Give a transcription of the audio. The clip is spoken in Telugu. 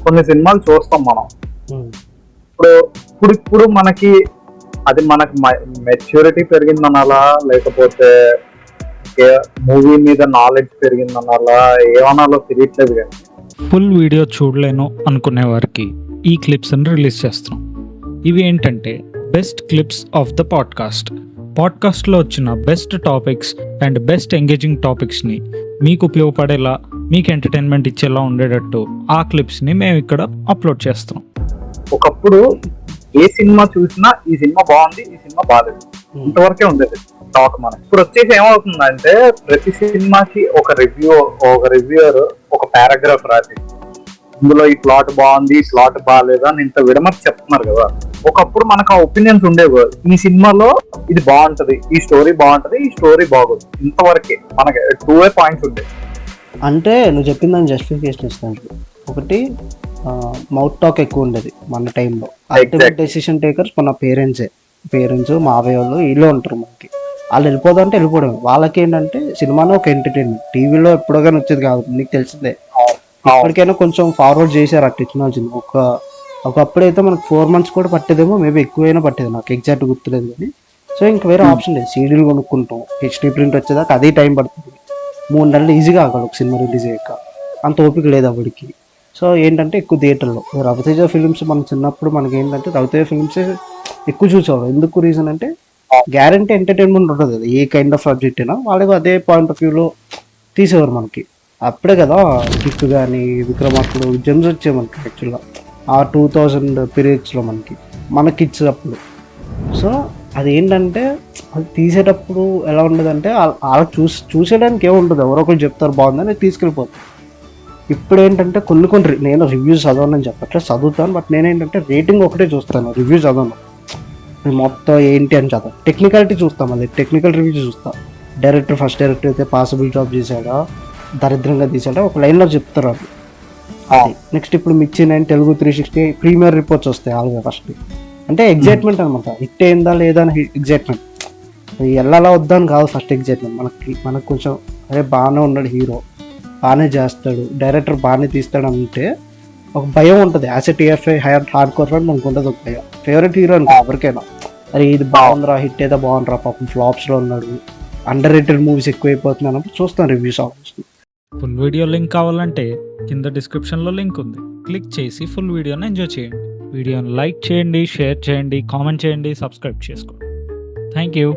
కొన్ని సినిమాలు చూస్తాం మనం. ఉమ్, ఇప్పుడు మనకి అది మనకి మెచ్యూరిటీ పెరిగిందనాలా, లేకపోతే మూవీ మీద నాలెడ్జ్ పెరిగిందనాలా, ఏమనాలో తెలియట్లేదు కానీ ఫుల్ వీడియో చూడలేను అనుకునే వారికి ఈ క్లిప్స్ని రిలీజ్ చేస్తున్నాం. ఇవి ఏంటంటే బెస్ట్ క్లిప్స్ ఆఫ్ ద పాడ్కాస్ట్లో వచ్చిన best topics and best engaging టాపిక్స్ని మీకు ఉపయోగపడేలా, మీకు ఎంటర్టైన్మెంట్ ఇచ్చేలా ఉండేటట్టు ఆ క్లిప్స్ని మేము ఇక్కడ అప్లోడ్ చేస్తున్నాం. ఒకప్పుడు ఏ సినిమా చూసినా ఈ సినిమా బాగుంది, ఈ సినిమా బాగాలేదు, ఇంతవరకే ఉండేది టాక్. మనకి ఇప్పుడు వచ్చేసి ఏమవుతుందంటే ప్రతి సినిమాకి ఒక రివ్యూయర్ ఒక పారాగ్రాఫ్ రాసి ఇందులో ఈ ప్లాట్ బాగుంది, ఈ ప్లాట్ బాగాలేదు అని ఇంత విడమర్చి చెప్తున్నారు కదా. ఒకప్పుడు మనకు ఆ ఒపీనియన్స్ ఉండేవి, ఈ సినిమాలో ఇది బాగుంటది, ఈ స్టోరీ బాగుంటది, ఈ స్టోరీ బాగోదు, ఇంతవరకే మనకి 2 పాయింట్స్ ఉండేవి. అంటే నువ్వు చెప్పిన దాన్ని జస్టిఫికేషన్ ఇస్తాను. ఒకటి మౌత్ టాక్ ఎక్కువ ఉండేది మన టైంలో. అల్టిమేట్ డెసిషన్ టేకర్స్ మన పేరెంట్స్ మావయ్య వాళ్ళు వీళ్ళు ఉంటారు. మనకి వాళ్ళు వెళ్ళిపోదంటే వెళ్ళిపోవడం. వాళ్ళకి ఏంటంటే సినిమానే ఒక ఎంటర్టైన్మెంట్. టీవీలో ఎప్పుడోగానే వచ్చేది కాదు, నీకు తెలిసిందే. ఇప్పటికైనా కొంచెం ఫార్వర్డ్ చేశారు ఆ టెక్నాలజీని. ఒకప్పుడైతే మనకు 4 months కూడా పట్టేదేమో, మేబీ ఎక్కువైనా పట్టేది, నాకు ఎగ్జాక్ట్ గుర్తులేదు కానీ. సో ఇంక వేరే ఆప్షన్ లేదు, సీడీలు కొనుక్కుంటాం, హెచ్డీ ప్రింట్ వచ్చేదాకా అదే టైం పడుతుంది. 3 నెలలు ఈజీగా ఆగాలి ఒక సినిమా రిలీజ్ అయ్యాక, అంత ఓపిక లేదు అప్పటికి. సో ఏంటంటే ఎక్కువ థియేటర్లో రవితేజ ఫిలిమ్స్ మన చిన్నప్పుడు మనకి ఏంటంటే రవితేజ ఫిలిమ్స్ ఎక్కువ చూసేవాళ్ళు. ఎందుకు రీజన్ అంటే గ్యారంటీ ఎంటర్టైన్మెంట్ ఉంటుంది కదా, ఏ కైండ్ ఆఫ్ సబ్జెక్ట్ అయినా వాళ్ళకి అదే పాయింట్ ఆఫ్ వ్యూలో తీసేవారు మనకి. అప్పుడే కదా కిక్ కానీ విక్రమార్కుడు జెమ్స్ వచ్చాయి మనకి యాక్చువల్గా ఆ 2000 పీరియడ్స్లో మన కిడ్స్ అప్పుడు. సో అది ఏంటంటే అది తీసేటప్పుడు ఎలా ఉండదంటే వాళ్ళకి చూసేయడానికి ఏముంటుంది, ఎవరో ఒకరు చెప్తారు బాగుందని తీసుకెళ్ళిపోతారు. ఇప్పుడు ఏంటంటే కొన్ని నేను రివ్యూస్ చదవనని చెప్పట్లేదు, చదువుతాను. బట్ నేనేంటంటే రేటింగ్ ఒకటే చూస్తాను, రివ్యూ చదవను. మొత్తం ఏంటి అని చదవను, టెక్నికాలిటీ చూస్తాం, అది టెక్నికల్ రివ్యూ చూస్తాం. ఫస్ట్ డైరెక్టర్ అయితే పాసిబుల్ జాబ్ చేశాడా, దరిద్రంగా తీసాడా, ఒక లైన్లో చెప్తారు అది. నెక్స్ట్ ఇప్పుడు మిర్చి 9 తెలుగు 360 ప్రీమియర్ రిపోర్ట్స్ వస్తాయి ఆల్గా ఫస్ట్. అంటే ఎగ్జైట్మెంట్ అనమాట, హిట్ అయిందా లేదా అని ఎగ్జైట్మెంట్. అది వెళ్ళాలా వద్దా అని కాదు ఫస్ట్ ఎగ్జైట్మెంట్. మనకు కొంచెం అదే బాగానే ఉన్నాడు హీరో, బాగానే చేస్తాడు, డైరెక్టర్ బాగానే తీస్తాడు అంటే ఒక భయం ఉంటుంది. As a TFI hard core friend మనకు ఉంటుంది ఒక భయం. ఫేవరెట్ హీరో అనుకో ఎవరికైనా, అరే ఇది బాగుందిరా, హిట్ అయితే బాగుందిరా, పాపం ఫ్లాప్స్లో ఉన్నాడు, అండర్ రేటెడ్ మూవీస్ ఎక్కువైపోతున్నాయి అన్నప్పుడు చూస్తాం reviews. Almost full video link కావాలంటే కింద డిస్క్రిప్షన్లో లింక్ ఉంది, క్లిక్ చేసి ఫుల్ వీడియోని ఎంజాయ్ చేయండి. వీడియోని లైక్ చేయండి, షేర్ చేయండి, కామెంట్ చేయండి, సబ్స్క్రైబ్ చేసుకోండి. Thank you.